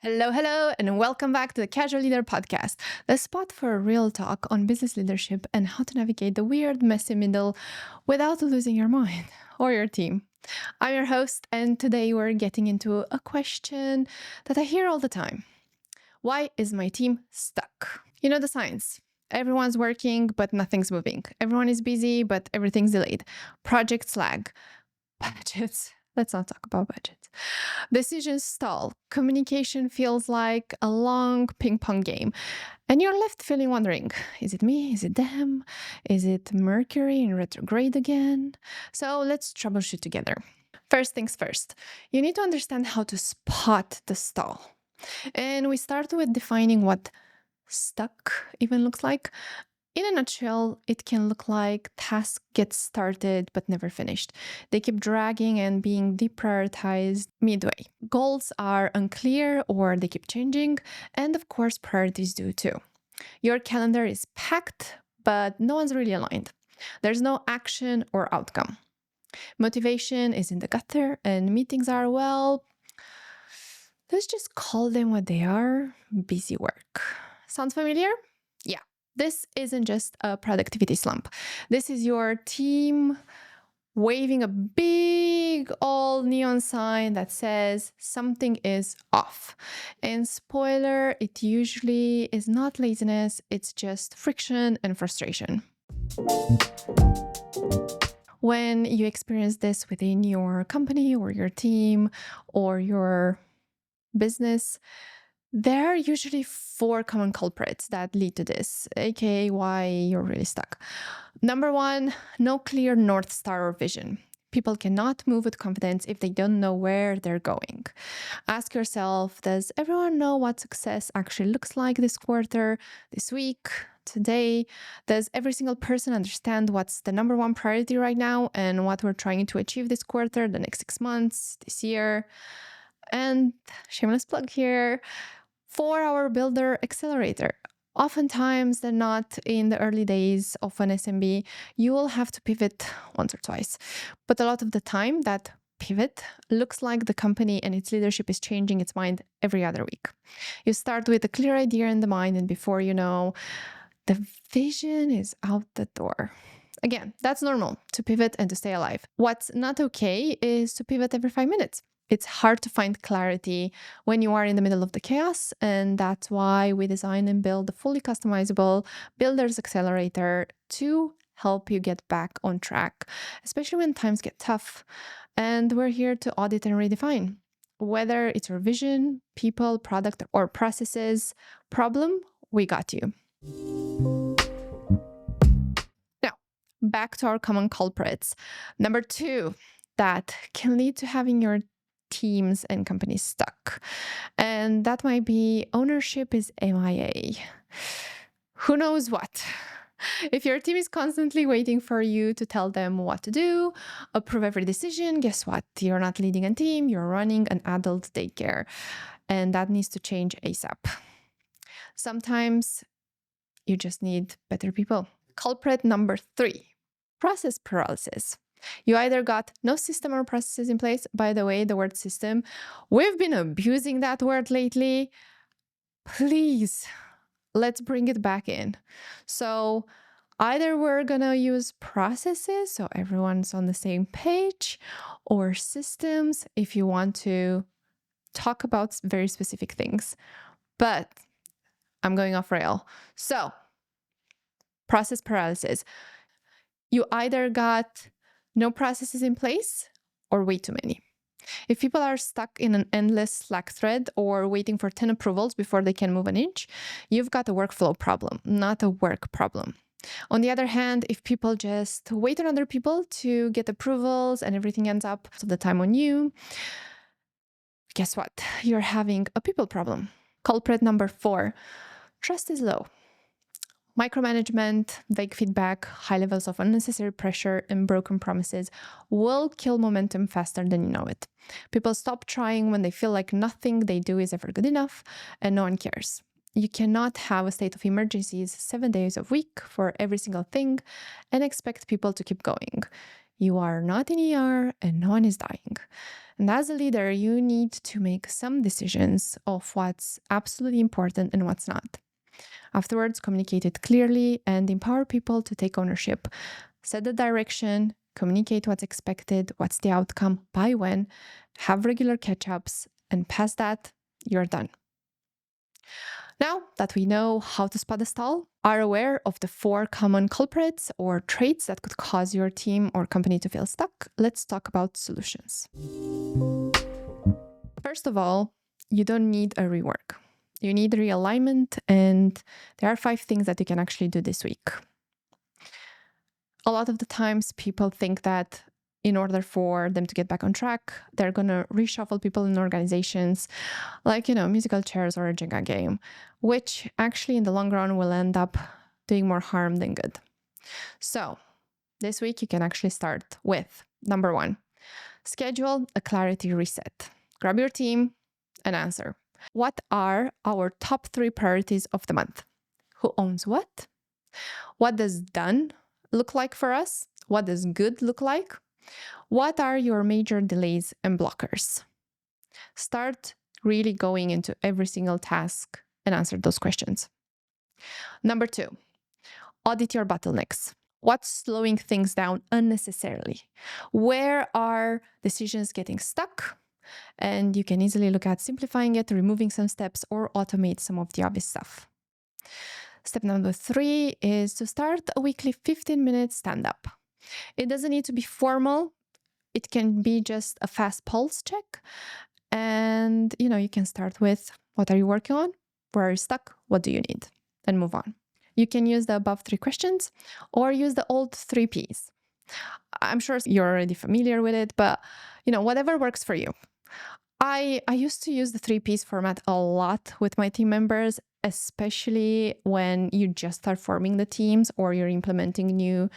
Hello, and welcome back to the Casual Leader Podcast, the spot for a real talk on business leadership and how to navigate the weird, messy middle without losing your mind or your team. I'm your host, and today we're getting into a question that I hear all the time. Why is my team stuck? You know the signs. Everyone's working, but nothing's moving. Everyone is busy, but everything's delayed. Projects lag. Budgets. Let's not talk about budgets. Decisions stall. Communication feels like a long ping pong game. And you're left feeling wondering, is it me? Is it them? Is it Mercury in retrograde again? So let's troubleshoot together. First things first, you need to understand how to spot the stall. And we start with defining what stuck even looks like. In a nutshell, it can look like tasks get started but never finished. They keep dragging and being deprioritized midway. Goals are unclear or they keep changing, and of course, priorities do too. Your calendar is packed, but no one's really aligned. There's no action or outcome. Motivation is in the gutter, and meetings are, well, let's just call them what they are: busy work. Sounds familiar? Yeah. This isn't just a productivity slump. This is your team waving a big old neon sign that says something is off. And spoiler, it usually is not laziness, it's just friction and frustration. When you experience this within your company or your team or your business, there are usually 4 common culprits that lead to this, aka why you're really stuck. Number 1, no clear North Star or vision. People cannot move with confidence if they don't know where they're going. Ask yourself, does everyone know what success actually looks like this quarter, this week, today? Does every single person understand what's the number 1 priority right now and what we're trying to achieve this quarter, the next 6 months, this year? And shameless plug here, 4-hour builder Accelerator. Oftentimes, they're not in the early days of an SMB. You will have to pivot once or twice. But a lot of the time, that pivot looks like the company and its leadership is changing its mind every other week. You start with a clear idea in the mind, and before you know, the vision is out the door. Again, that's normal to pivot and to stay alive. What's not okay is to pivot every 5 minutes. It's hard to find clarity when you are in the middle of the chaos, and that's why we design and build a fully customizable Builder's Accelerator to help you get back on track, especially when times get tough. And we're here to audit and redefine. Whether it's your vision, people, product, or processes problem, we got you. Now, back to our common culprits. Number 2, that can lead to having your teams and companies stuck. And that might be ownership is MIA. Who knows what? If your team is constantly waiting for you to tell them what to do, approve every decision, guess what? You're not leading a team, you're running an adult daycare. And that needs to change ASAP. Sometimes you just need better people. Culprit number 3, process paralysis. You either got no system or processes in place. By the way, the word system, we've been abusing that word lately. Please, let's bring it back in. So either we're going to use processes so everyone's on the same page, or systems if you want to talk about very specific things. But I'm going off rail. So process paralysis. You either got no processes in place or way too many. If people are stuck in an endless Slack thread or waiting for 10 approvals before they can move an inch, you've got a workflow problem, not a work problem. On the other hand, if people just wait on other people to get approvals and everything ends up all the time on you, guess what? You're having a people problem. Culprit number 4, trust is low. Micromanagement, vague feedback, high levels of unnecessary pressure, and broken promises will kill momentum faster than you know it. People stop trying when they feel like nothing they do is ever good enough, and no one cares. You cannot have a state of emergencies 7 days a week for every single thing and expect people to keep going. You are not in ER and no one is dying. And as a leader, you need to make some decisions of what's absolutely important and what's not. Afterwards, communicate it clearly and empower people to take ownership. Set the direction, communicate what's expected, what's the outcome, by when, have regular catch-ups, and past that, you're done. Now that we know how to spot a stall, are aware of the 4 common culprits or traits that could cause your team or company to feel stuck, let's talk about solutions. First of all, you don't need a rework. You need realignment, and there are 5 things that you can actually do this week. A lot of the times people think that in order for them to get back on track, they're going to reshuffle people in organizations like, musical chairs or a Jenga game, which actually in the long run will end up doing more harm than good. So this week you can actually start with number 1, schedule a clarity reset. Grab your team and answer. What are our top 3 priorities of the month? Who owns what? What does done look like for us? What does good look like? What are your major delays and blockers? Start really going into every single task and answer those questions. Number 2, audit your bottlenecks. What's slowing things down unnecessarily? Where are decisions getting stuck? And you can easily look at simplifying it, removing some steps, or automate some of the obvious stuff. Step number 3 is to start a weekly 15-minute stand-up. It doesn't need to be formal. It can be just a fast pulse check. And, you can start with, what are you working on? Where are you stuck? What do you need? And move on. You can use the above 3 questions or use the old 3 Ps. I'm sure you're already familiar with it, but, whatever works for you. I used to use the 3 Ps format a lot with my team members, especially when you just start forming the teams or you're implementing new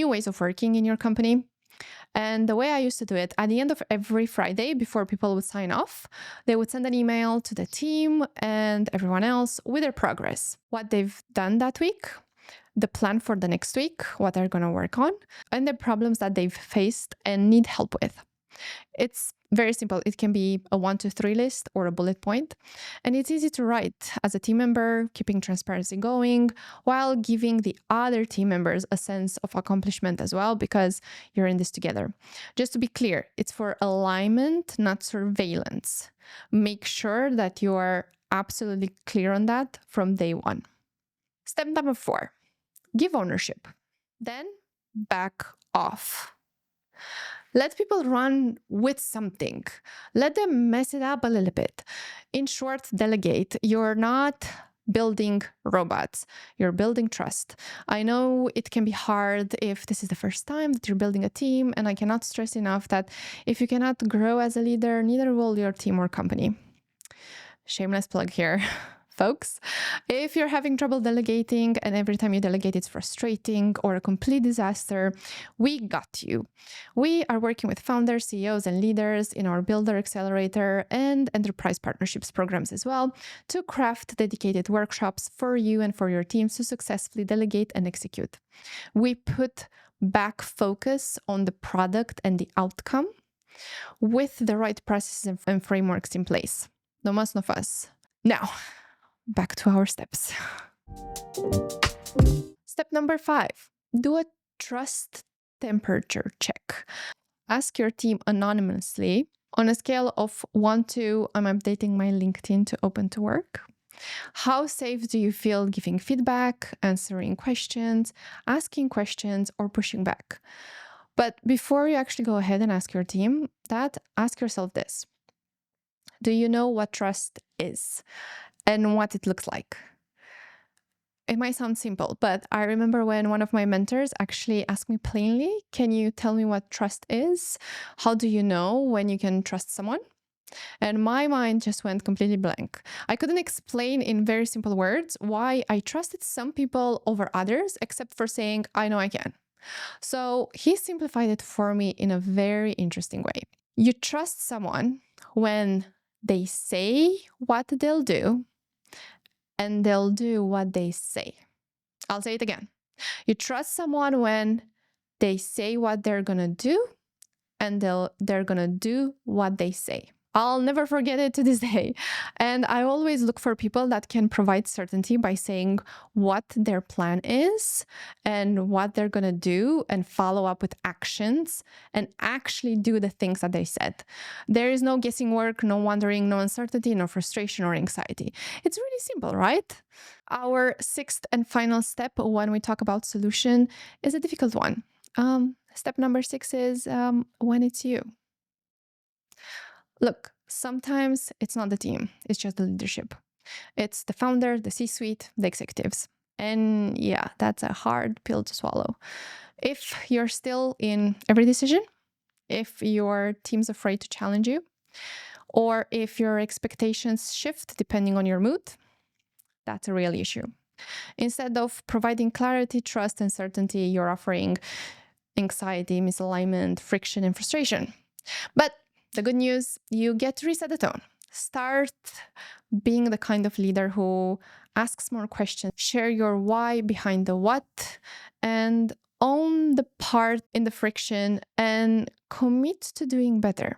ways of working in your company. And the way I used to do it, at the end of every Friday, before people would sign off, they would send an email to the team and everyone else with their progress, what they've done that week, the plan for the next week, what they're going to work on, and the problems that they've faced and need help with. It's very simple. It can be a 1, 2, 3 list or a bullet point. And it's easy to write as a team member, keeping transparency going while giving the other team members a sense of accomplishment as well, because you're in this together. Just to be clear, it's for alignment, not surveillance. Make sure that you are absolutely clear on that from day 1. Step number 4, give ownership. Then back off. Let people run with something. Let them mess it up a little bit. In short, delegate. You're not building robots. You're building trust. I know it can be hard if this is the first time that you're building a team, and I cannot stress enough that if you cannot grow as a leader, neither will your team or company. Shameless plug here. Folks, if you're having trouble delegating and every time you delegate it's frustrating or a complete disaster, we got you. We are working with founders, CEOs, and leaders in our Builder, Accelerator, and Enterprise Partnerships programs as well to craft dedicated workshops for you and for your teams to successfully delegate and execute. We put back focus on the product and the outcome with the right processes and frameworks in place. No muss, no fuss. Now, back to our steps. Step number 5, do a trust temperature check. Ask your team anonymously on a scale of 1 to I'm updating my LinkedIn to open to work. How safe do you feel giving feedback, answering questions, asking questions, or pushing back? But before you actually go ahead and ask your team that, ask yourself this. Do you know what trust is and what it looks like? It might sound simple, but I remember when one of my mentors actually asked me plainly, can you tell me what trust is? How do you know when you can trust someone? And my mind just went completely blank. I couldn't explain in very simple words why I trusted some people over others, except for saying, I know I can. So he simplified it for me in a very interesting way. You trust someone when they say what they'll do, and they'll do what they say. I'll say it again. You trust someone when They say what they're going to do, and they're going to do what they say. I'll never forget it to this day. And I always look for people that can provide certainty by saying what their plan is and what they're going to do, and follow up with actions and actually do the things that they said. There is no guessing work, no wondering, no uncertainty, no frustration or anxiety. It's really simple, right? Our sixth and final step when we talk about solution is a difficult one. Step number 6 is when it's you. Look, sometimes it's not the team, it's just the leadership. It's the founder, the C-suite, the executives. And yeah, that's a hard pill to swallow. If you're still in every decision, if your team's afraid to challenge you, or if your expectations shift depending on your mood, that's a real issue. Instead of providing clarity, trust, and certainty, you're offering anxiety, misalignment, friction, and frustration. But the good news, you get to reset the tone. Start being the kind of leader who asks more questions, share your why behind the what, and own the part in the friction and commit to doing better.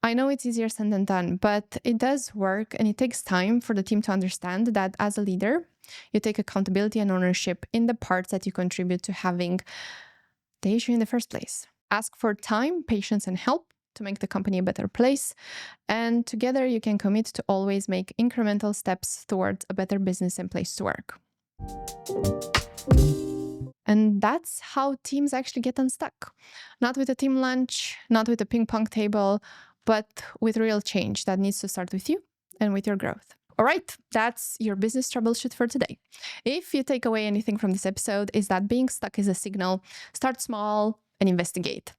I know it's easier said than done, but it does work, and it takes time for the team to understand that as a leader, you take accountability and ownership in the parts that you contribute to having the issue in the first place. Ask for time, patience, and help to make the company a better place. And together you can commit to always make incremental steps towards a better business and place to work. And that's how teams actually get unstuck. Not with a team lunch, not with a ping pong table, but with real change that needs to start with you and with your growth. All right, that's your business troubleshoot for today. If you take away anything from this episode, is that being stuck is a signal. Start small and investigate.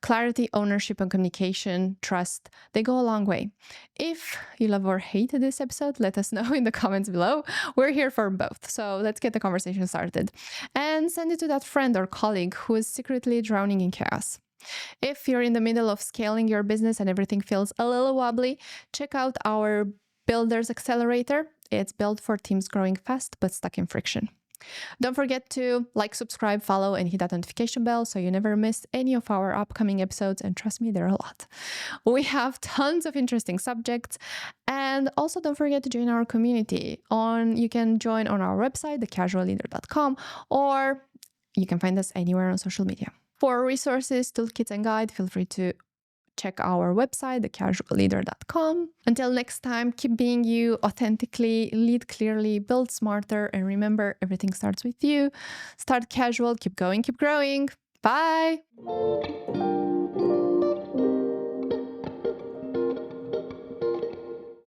Clarity, ownership, and communication, trust, they go a long way. If you love or hate this episode, let us know in the comments below. We're here for both, so let's get the conversation started. And send it to that friend or colleague who is secretly drowning in chaos. If you're in the middle of scaling your business and everything feels a little wobbly, check out our Builder's Accelerator. It's built for teams growing fast but stuck in friction. Don't forget to like, subscribe, follow, and hit that notification bell so you never miss any of our upcoming episodes. And trust me, there are a lot. We have tons of interesting subjects. And also don't forget to join our community. You can join on our website, thecasualleader.com, or you can find us anywhere on social media. For resources, toolkits, and guide, feel free to check our website, thecasualleader.com. Until next time, keep being you authentically, lead clearly, build smarter, and remember, everything starts with you. Start casual, keep going, keep growing. Bye!